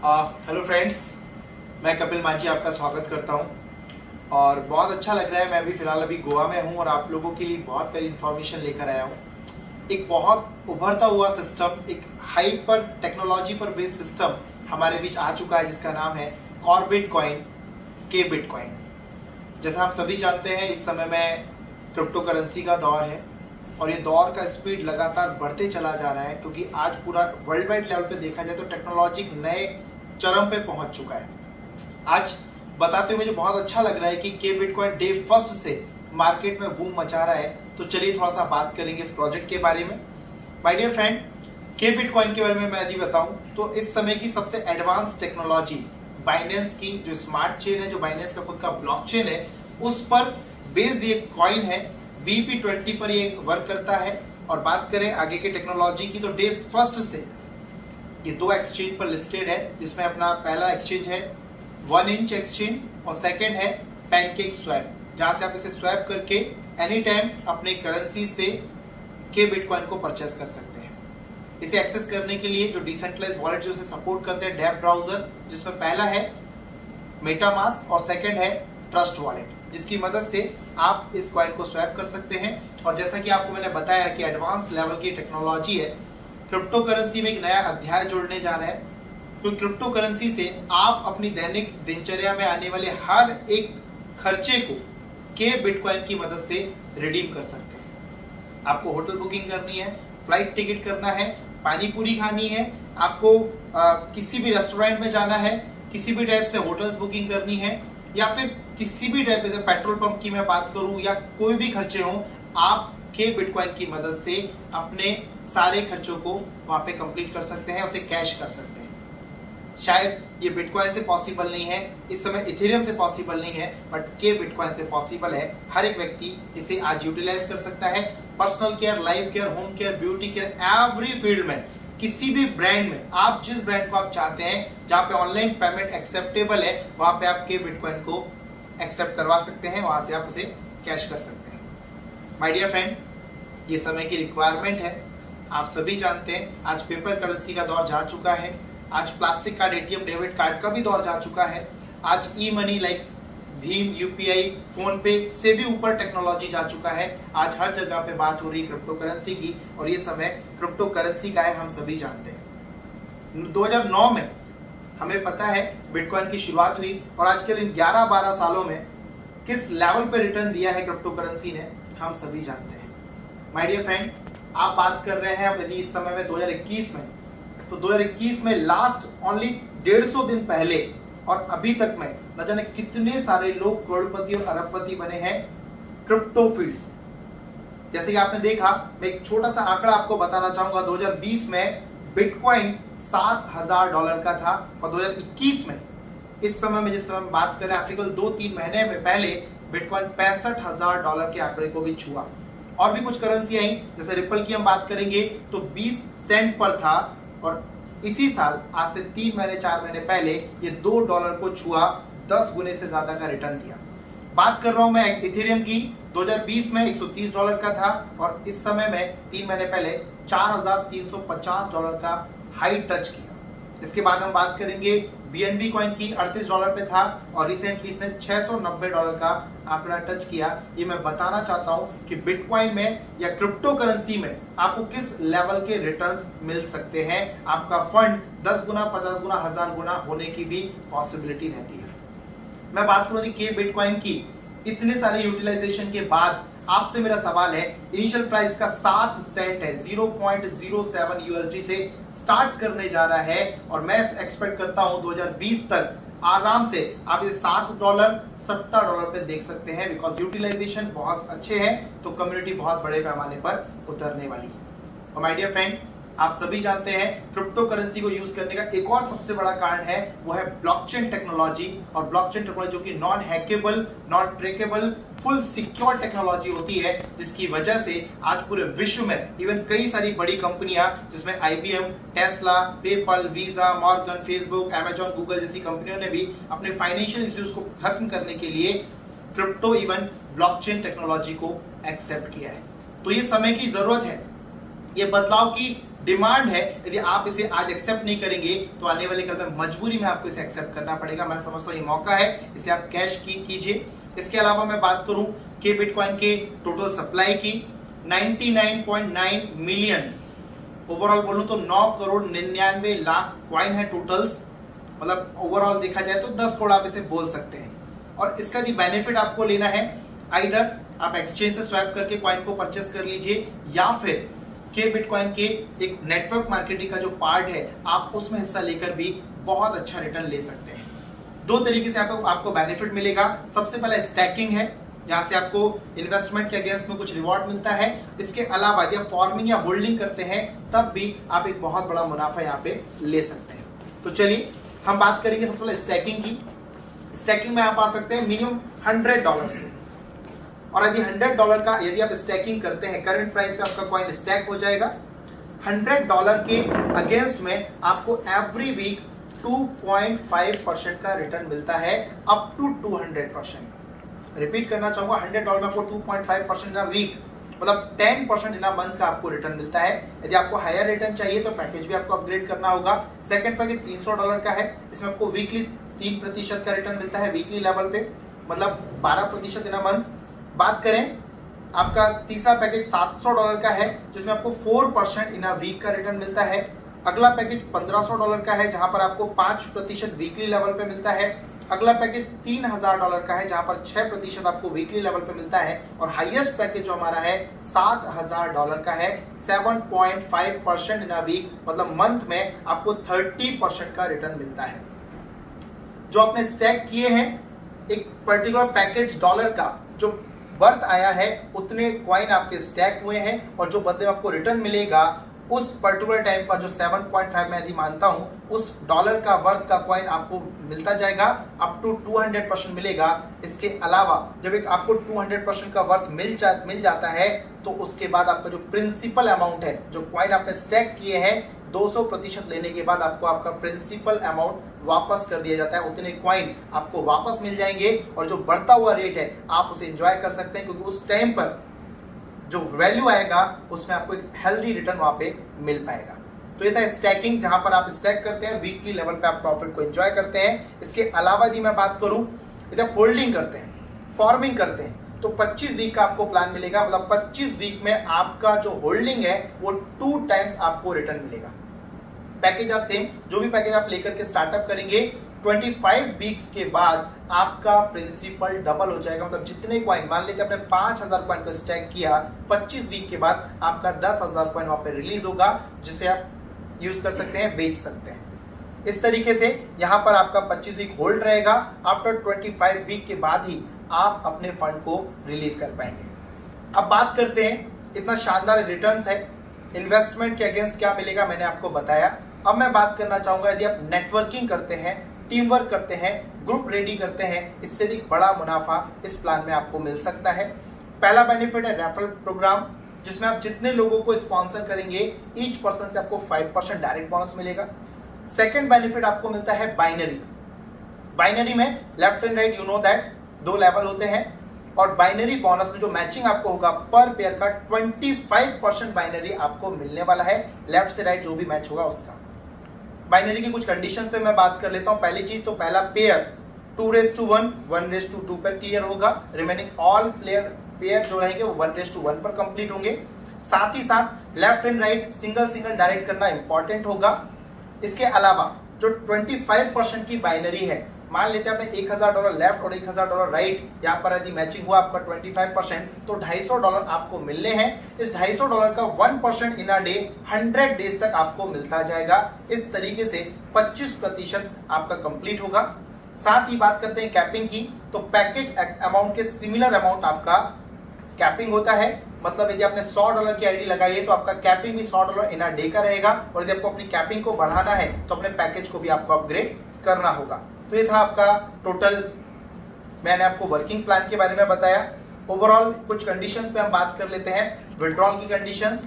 Hello friends, मैं कपिल मांझी आपका स्वागत करता हूं और बहुत अच्छा लग रहा है। मैं अभी फ़िलहाल गोवा में हूं और आप लोगों के लिए बहुत सारी इन्फॉर्मेशन लेकर आया हूं। एक बहुत उभरता हुआ सिस्टम, एक हाइपर टेक्नोलॉजी पर बेस्ड सिस्टम हमारे बीच आ चुका है जिसका नाम है कॉर्बिट कॉइन, के बिटकॉइन। जैसा हम सभी जानते हैं, इस समय में क्रिप्टो करेंसी का दौर है और ये दौर का स्पीड लगातार बढ़ते चला जा रहा है, क्योंकि आज पूरा वर्ल्ड वाइड लेवल पे देखा जाए तो टेक्नोलॉजी नए चरम पे पहुंच चुका है। आज बताते हुए मुझे बहुत अच्छा लग रहा है कि के बिटकॉइन डे फर्स्ट से मार्केट में बूम मचा रहा है। तो चलिए थोड़ा सा बात करेंगे इस प्रोजेक्ट के बारे में। माय डियर फ्रेंड, के बिटकॉइन के बारे में मैं यदि बताऊं तो इस समय की सबसे एडवांस टेक्नोलॉजी बाइनेंस की जो स्मार्ट चेन है, जो बाइनेंस का खुद का ब्लॉकचेन है, उस पर बेस्ड ये कॉइन है। BEP20 पर ये वर्क करता है। और बात करें आगे के टेक्नोलॉजी की तो डे फर्स्ट से ये 2 एक्सचेंज पर लिस्टेड है, जिसमें अपना पहला एक्सचेंज है 1 इंच एक्सचेंज और सेकंड है पैनकेक स्वैप, जहां से आप इसे स्वैप करके एनी टाइम अपने करेंसी से के बिटकॉइन को परचेस कर सकते हैं। इसे एक्सेस करने के लिए जो डिसेंट्रलाइज्ड वॉलेट जो इसे सपोर्ट करते हैं, डेप ब्राउजर, जिसमें पहला है मेटामास्क और सेकंड है ट्रस्ट वॉलेट, जिसकी मदद से आप इस कॉइन को स्वैप कर सकते हैं। और जैसा कि आपको मैंने बताया कि एडवांस लेवल की टेक्नोलॉजी है, क्रिप्टो करेंसी में एक नया अध्याय जोड़ने जा रहा है। तो क्रिप्टो करेंसी से आप अपनी दैनिक दिनचर्या में आने वाले हर एक खर्चे को के बिटकॉइन की मदद से रिडीम कर सकते हैं। आपको होटल बुकिंग करनी है, फ्लाइट टिकट करना है, पानी पूरी खानी है, आपको किसी भी रेस्टोरेंट में जाना है, किसी भी टाइप से होटल्स बुकिंग करनी है, या फिर किसी भी टाइप से पेट्रोल पंप की मैं बात करूं या कोई भी खर्चे हों, आप के बिटकॉइन की मदद से अपने सारे खर्चों को वहां पे कंप्लीट कर सकते हैं, उसे कैश कर सकते हैं। शायद ये बिटकॉइन से पॉसिबल नहीं है, इस समय इथेरियम से पॉसिबल नहीं है, बट के बिटकॉइन से पॉसिबल है। हर एक व्यक्ति इसे आज यूटिलाइज कर सकता है। Personal care, life care, home care, beauty care, every field में, किसी भी ब्रांड में, आप जिस ब्रांड को आप चाहते हैं, जहां पे ऑनलाइन पेमेंट एक्सेप्टेबल है, वहां पे आप के बिटकॉइन को एक्सेप्ट करवा सकते हैं, वहां से आप उसे कैश कर सकते हैं। माय डियर फ्रेंड, ये समय की रिक्वायरमेंट है। आप सभी जानते हैं आज पेपर करेंसी का दौर जा चुका है, आज plastic card, ATM, debit card का भी दौर जा चुका है। आज ई मनी लाइक भीम, यूपीआई, फोन पे से भी ऊपर टेक्नोलॉजी जा चुका है। आज हर जगह पे बात हो रही है क्रिप्टो करेंसी की, और ये समय क्रिप्टो करेंसी का है, हम सभी जानते हैं। 2009 में हमें पता है बिटकॉइन की शुरुआत हुई, और आजकल इन 11-12 सालों में किस लेवल पे रिटर्न दिया है क्रिप्टो करेंसी ने, हम सभी जानते हैं। माय डियर फ्रेंड, आप बात कर रहे हैं अब यदि इस समय में 2021 में, तो 2021 में लास्ट ओनली 150 दिन पहले और अभी तक में न जाने कितने सारे लोग करोड़पति और अरबपति बने हैं क्रिप्टो फील्ड से। जैसे कि आपने देखा, मैं एक छोटा सा आंकड़ा आपको बताना चाहूंगा। 2020 में बिटकॉइन $7,000 का था, और 2021 में इस समय में जिस समय बात कर रहे हैं, केवल 2-3 महीने में पहले बिटकॉइन $65,000 के आंकड़े को भी छुआ। और भी कुछ करेंसी आई, जैसे रिपल की हम बात करेंगे तो 20 सेंट पर था, और इसी साल आज से 3 महीने 4 महीने पहले ये $2 को छुआ, 10 गुने से ज्यादा का रिटर्न दिया। बात कर रहा हूं मैं इथेरियम की, 2020 में $130 का था, और इस समय में 3 महीने पहले $4,350 का हाई टच किया। इसके बाद हम बात करेंगे BNB कॉइन की, $38 पे था, और रिसेंटली इसने $690 का आंकड़ा टच किया। ये मैं बताना चाहता हूं कि बिटकॉइन में या क्रिप्टो करेंसी में आपको किस लेवल के रिटर्न्स मिल सकते हैं। आपका फंड 10 गुना, 50 गुना, 1000 गुना होने की भी पॉसिबिलिटी रहती है। मैं बात करूं के बिटकॉइन की, इतने सारे यूटिलाइजेशन के बाद आपसे मेरा सवाल है, इनिशियल प्राइस का 7 सेंट है, 0.07 USD से स्टार्ट करने जा रहा है, और मैं एक्सपेक्ट करता हूं 2020 तक आराम से आप इसे $7, $70 पे देख सकते हैं, बिकॉज यूटिलाइजेशन बहुत अच्छे हैं, तो कम्युनिटी बहुत बड़े पैमाने पर उतरने वाली है। और माय डियर फ्रेंड, आप सभी जानते हैं क्रिप्टो करेंसी को यूज करने का एक और सबसे बड़ा कारण है, वो है ब्लॉकचेन टेक्नोलॉजी। और ब्लॉकचेन टेक्नोलॉजी जो कि non hackable, non trackable, full secure technology होती है, जिसकी वजह से आज पूरे विश्व में इवन कई सारी बड़ी कंपनियां, जिसमें IBM, Tesla, PayPal, visa, Morgan, Facebook, Amazon, Google जैसी कंपनियों ने भी अपने फाइनेंशियल इश्यूज को खत्म करने के लिए क्रिप्टो इवन ब्लॉकचेन टेक्नोलॉजी को एक्सेप्ट किया है। तो ये समय की जरूरत है, ये बदलाव की डिमांड है। यदि आप इसे आज एक्सेप्ट नहीं करेंगे तो आने वाले कल में मजबूरी में आपको इसे एक्सेप्ट करना पड़ेगा। मैं समझता हूँ ये मौका है, इसे आप कैश कीजिए। इसके अलावा मैं बात करूं कि बिटकॉइन के टोटल सप्लाई की 99.9 मिलियन, ओवरऑल बोलूं तो 9 करोड़ 99 लाख कॉइन है टोटल्स, मतलब ओवरऑल देखा जाए तो 10 करोड़ आप इसे बोल सकते हैं। और इसका भी बेनिफिट आपको लेना है, आइदर आप एक्सचेंज से स्वैप करके कॉइन को परचेस कर लीजिए या फिर के बिटकॉइन के एक नेटवर्क मार्केटिंग का जो पार्ट है आप उसमें हिस्सा लेकर भी बहुत अच्छा रिटर्न ले सकते हैं। दो तरीके से आपको बेनिफिट मिलेगा। सबसे पहला स्टैकिंग है, जहां से आपको इन्वेस्टमेंट के अगेंस्ट में कुछ रिवॉर्ड मिलता है। इसके अलावा यदि आप फार्मिंग या होल्डिंग करते हैं तब भी आप एक बहुत बड़ा मुनाफा यहाँ पे ले सकते हैं। तो चलिए हम बात करेंगे सबसे पहले स्टैकिंग की। स्टैकिंग में आप आ सकते हैं मिनिमम $100 से, और यदि $100 का यदि आप स्टैकिंग करते हैं, करंट प्राइस पे आपका कॉइन स्टैक हो जाएगा। $100 के अगेंस्ट में आपको एवरी वीक 2.5% का रिटर्न मिलता है, अप टू 200%। रिपीट करना चाहूंगा, $100 में आपको 2.5% इन वीक, मतलब 10% इन मंथ का आपको रिटर्न मिलता है। यदि आपको हायर रिटर्न चाहिए तो पैकेज भी आपको अपग्रेड करना होगा। सेकंड पैकेज $300 का है, इसमें आपको वीकली 3% का रिटर्न मिलता है वीकली लेवल पे, मतलब 12% इन मंथ। बात करें आपका तीसरा पैकेज $700 का है, जिसमें आपको 4% इन वीक का रिटर्न मिलता है। अगला पैकेज $1500 का है, जहां पर आपको 5% वीकली लेवल पे मिलता है। अगला पैकेज $3000 का है, जहां पर 6% आपको वीकली लेवल पे मिलता है। और हाईएस्ट पैकेज जो हमारा है $7000 का है, 7.5% इन वीक, मतलब मंथ में आपको 30% का रिटर्न मिलता है। जो आपने स्टैक किए हैं एक पर्टिकुलर पैकेज डॉलर का जो वर्थ आया है, उतने कॉइन आपके स्टैक हुए हैं, और जो बदले में आपको रिटर्न मिलेगा उस पर्टिकुलर टाइम पर जो 7.5 मैं यदि मानता हूं, उस डॉलर का वर्थ का कॉइन आपको मिलता जाएगा, अप टू 200% मिलेगा। इसके अलावा जब एक आपको 200% का वर्थ मिल जाता है तो उसके बाद आपका जो प्रिंसिपल अमाउंट है, जो कॉइन आपने स्टैक किए हैं, 200% लेने के बाद आपको आपका प्रिंसिपल अमाउंट वापस कर दिया जाता है। उतने कॉइन आपको वापस मिल जाएंगे, और जो बढ़ता हुआ रेट है आप उसे एंजॉय कर सकते हैं, क्योंकि उस टाइम पर जो वैल्यू आएगा उसमें आपको एक हेल्दी रिटर्न वहां पे मिल पाएगा। तो ये था स्टैकिंग, जहां पर आप स्टैक करते हैं, वीकली लेवल पे आप प्रॉफिट को एंजॉय करते हैं। इसके अलावा यदि मैं बात करूं, यदि आप होल्डिंग करते हैं, फार्मिंग करते हैं, तो 25 वीक का आपको प्लान मिलेगा, मतलब 25 वीक में आपका जो होल्डिंग है वो 2 टाइम्स आपको रिटर्न मिलेगा। पैकेज आर सेम, जो भी पैकेज आप लेकर के स्टार्टअप करेंगे 25 वीक्स के बाद आपका प्रिंसिपल डबल हो जाएगा। मतलब जितने कॉइन, मान लेते आपने 5000 कॉइन को स्टैक किया, 25 वीक के बाद आपका 10,000 कॉइन वहां पे रिलीज होगा, जिसे आप यूज कर सकते हैं, बेच सकते हैं। इस तरीके से यहाँ पर आपका 25 वीक होल्ड रहेगा। आफ्टर 25 वीक के बाद ही आप अपने फंड को रिलीज कर पाएंगे। अब बात करते हैं, इतना शानदार रिटर्न्स है, इन्वेस्टमेंट के अगेंस्ट क्या मिलेगा मैंने आपको बताया। अब मैं बात करना चाहूंगा, यदि आप नेटवर्किंग करते हैं, टीम वर्क करते हैं, ग्रुप रेडी करते हैं, इससे भी बड़ा मुनाफा इस प्लान में आपको मिल सकता है। पहला बेनिफिट है रेफरल प्रोग्राम, जिसमें आप जितने लोगों को स्पॉन्सर करेंगे ईच पर्सन से आपको 5% डायरेक्ट बोनस मिलेगा। सेकंड बेनिफिट आपको मिलता है बाइनरी। बाइनरी में left and right, you know that, 2 level होते हैं, और बाइनरी बोनस में जो मैचिंग आपको होगा पर पेयर का 25% बाइनरी आपको मिलने वाला है, लेफ्ट से राइट जो भी मैच होगा उसका। बाइनरी की कुछ कंडीशंस पे मैं बात कर लेता हूं। पहली चीज तो पहला पेयर 2:1, 1:2 पर क्लियर होगा। रिमेनिंग ऑल पेयर जो रहेंगे वो 1:1 पर कंप्लीट होंगे। साथ ही साथ left and right single direct करना इंपॉर्टेंट होगा। इसके अलावा जो 25% की बाइनरी है, मान लेते हैं आपने $1000 लेफ्ट और $1000 राइट, यहाँ पर यदि मैचिंग हुआ आपका 25%, तो $250 आपको मिलने हैं। इस $250 का 1% इन अ डे 100 डेज तक आपको मिलता जाएगा। इस तरीके से 25% आपका कंप्लीट होगा। साथ ही बात करते हैं कैपिंग की, तो पैकेज अमाउंट के सिमिलर अमाउंट आपका कैपिंग होता है। मतलब यदि आपने $100 की आईडी लगाई है तो आपका कैपिंग भी $100 इन अ डे का रहेगा, और यदि आपको अपनी कैपिंग को बढ़ाना है तो अपने पैकेज को भी आपको अपग्रेड करना होगा। तो ये था आपका टोटल, मैंने आपको वर्किंग प्लान के बारे में बताया। ओवरऑल कुछ कंडीशंस पे हम बात कर लेते हैं। विड्रॉल की कंडीशंस,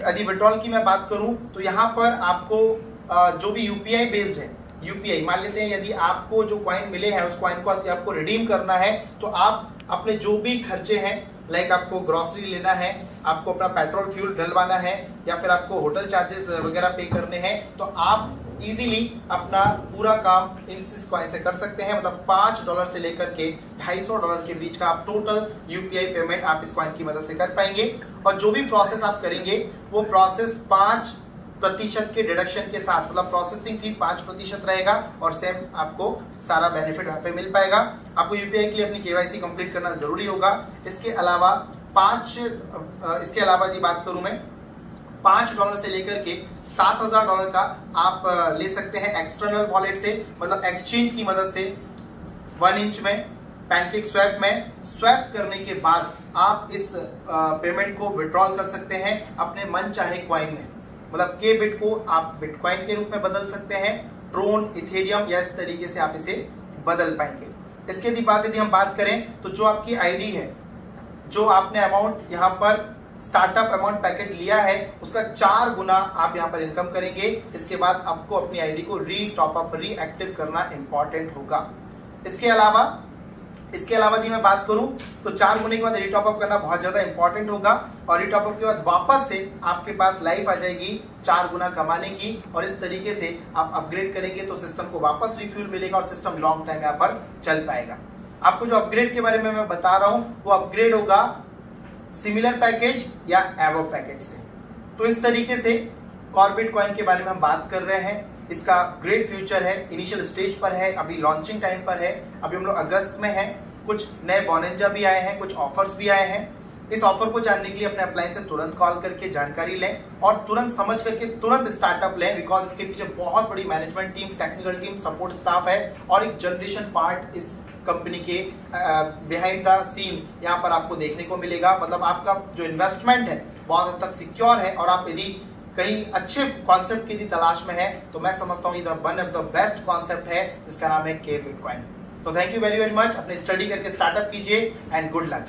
यदि विड्रॉल की मैं बात करूं तो यहाँ पर आपको जो भी यूपीआई बेस्ड है, यूपीआई मान लेते हैं यदि आपको जो कॉइन मिले हैं उस कॉइन को आपको रिडीम करना है, तो आप अपने जो भी खर्चे हैं, लाइक आपको ग्रोसरी लेना है, आपको अपना पेट्रोल फ्यूल डलवाना है, या फिर आपको होटल चार्जेस वगैरह पे करने हैं, तो आप इजीली अपना पूरा काम इस कॉइन से कर सकते हैं। मतलब $5 से लेकर के $250 के बीच का आप टोटल यूपीआई पेमेंट आप इस कॉइन की मदद से कर पाएंगे। और जो भी प्रोसेस आप करेंगे वो प्रोसेस 5% के डिडक्शन के साथ, मतलब प्रोसेसिंग फी 5% रहेगा और सेम आपको सारा बेनिफिट यहाँ पे मिल पाएगा। आपको यूपीआई के लिए अपनी केवाईसी कंप्लीट करना जरूरी होगा। इसके अलावा यदि बात करूं मैं, $5 से लेकर के $7,000 का आप ले सकते हैं एक्सटर्नल वॉलेट से, मतलब एक्सचेंज की मदद से 1 इंच में पैनकेक स्वैप में स्वैप करने के बाद आप इस पेमेंट को विड्रॉल कर सकते हैं अपने मन चाहे कॉइन में। मतलब के बिट को आप बिटकॉइन के रूप में बदल सकते हैं, ट्रोन, इथेरियम, या इस तरीके से आप इसे बदल पाएंगे। इसके बाद यदि हम बात करें तो जो आपकी आईडी है, जो आपने अमाउंट यहाँ पर स्टार्टअप अमाउंट पैकेज लिया है, उसका 4 गुना आप यहाँ पर इनकम करेंगे। इसके बाद आपको अपनी आईडी को रीएक्टिव करना इंपॉर्टेंट होगा। इसके अलावा यदि मैं बात करूं तो 4 गुने के बाद रीटॉपअप करना बहुत ज्यादा इंपॉर्टेंट होगा, और रीटॉपअप के बाद वापस से आपके पास लाइफ आ जाएगी 4 गुना कमाने की, और इस तरीके से आप अपग्रेड करेंगे तो सिस्टम को वापस रिफ्यूल मिलेगा और सिस्टम लॉन्ग टाइम यहाँ पर चल पाएगा। आपको जो अपग्रेड के बारे में मैं बता रहा हूं वो अपग्रेड होगा सिमिलर पैकेज या एवो पैकेज से। तो इस तरीके से कॉर्बिट कॉइन के बारे में हम बात कर रहे हैं। इसका ग्रेट फ्यूचर है, इनिशियल स्टेज पर है, अभी लॉन्चिंग टाइम पर है, अभी हम लोग अगस्त में हैं। कुछ नए बोनेंजा भी आए हैं, कुछ ऑफर्स भी आए हैं। इस ऑफर को जानने के लिए अपने अपलाइन से तुरंत कॉल करके जानकारी लें और तुरंत समझ करके तुरंत स्टार्टअप लें, बिकॉज इसके पीछे बहुत बड़ी management team, technical team, support staff है और एक जनरेशन पार्ट इस कंपनी के बिहाइंड द सीन यहाँ पर आपको देखने को मिलेगा। मतलब आपका जो इन्वेस्टमेंट है बहुत हद तक सिक्योर है, और आप यदि कहीं अच्छे कॉन्सेप्ट की तलाश में है तो मैं समझता हूँ ये one of the best concept है, इसका नाम है के बिटकॉइन। तो thank you very very much. अपनी स्टडी करके स्टार्टअप कीजिए एंड गुड लक।